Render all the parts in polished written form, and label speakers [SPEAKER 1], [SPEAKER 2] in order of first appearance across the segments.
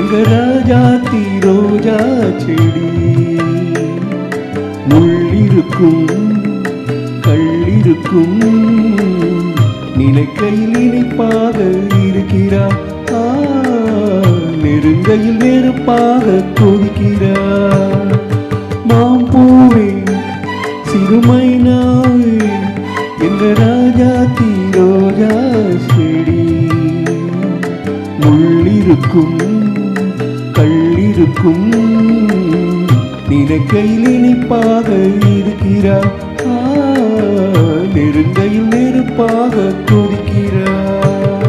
[SPEAKER 1] எங்க ராஜாத்தி ரோஜா செடி முள்ளிருக்கும் கள்ளிருக்கும் நினைக்கையில் இனிப்பாக இருக்கிறார் நெருங்கையில் நெருப்பாக கொதிக்கிறார் மாம்பூவே சிறுமைனாவே எங்க ராஜாத்தி ரோஜா செடி முள்ளிருக்கும் கள்ளிருக்கும் நினைக்கையில் இனிப்பாக இருக்கிறார் நெருங்கையில் நெருப்பாக கொதிக்கிறார்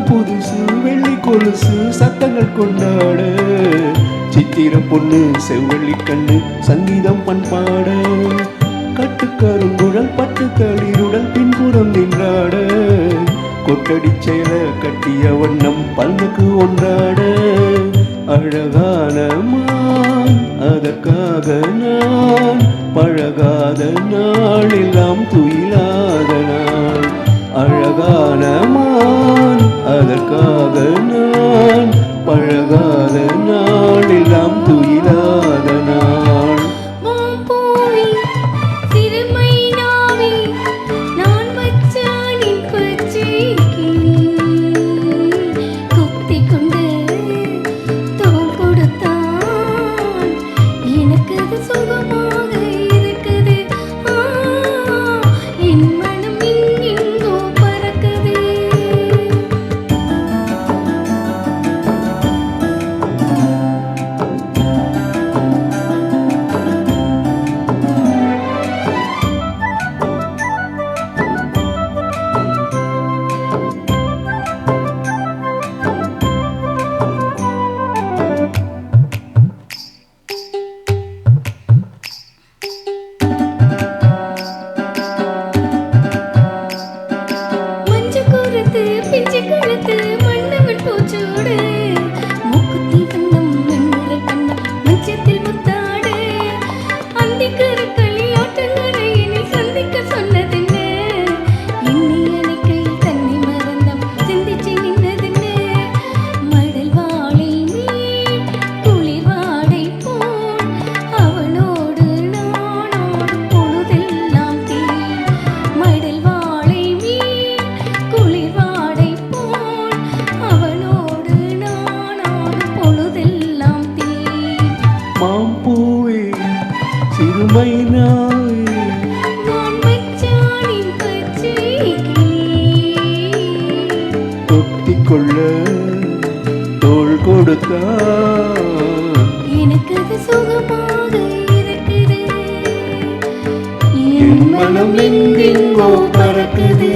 [SPEAKER 1] புதுசு வெள்ளி கொலுசு சத்தங்கள் கொண்டாட சித்திர பொண்ணு செவ்வள்ளி கண்ணு சங்கீதம் பண்பாட கட்டுக்கருங்குழல் பட்டு தளிருடல் பின்புறம் நின்றாட கொட்டடி செயல கட்டிய வண்ணம் பல்லுக்கு ஒன்றாட அழகான மான் அதற்காக நான் பழகாத நாள் எல்லாம் துயிலாத நாள் அழகான மான் அதற்காக நான் பழகாத நாள் எல்லாம் துயிலாத நாள் மாம்பூவே சிறுமைனாவே
[SPEAKER 2] நான் மச்சானின் பச்சைக்கிளி
[SPEAKER 1] தொத்திக்கொள்ள தோள் கொடுத்தார்
[SPEAKER 2] எனக்கு அது சுகமாக இருக்குது
[SPEAKER 1] என் மனம் எங்கெங்கோ பறக்குது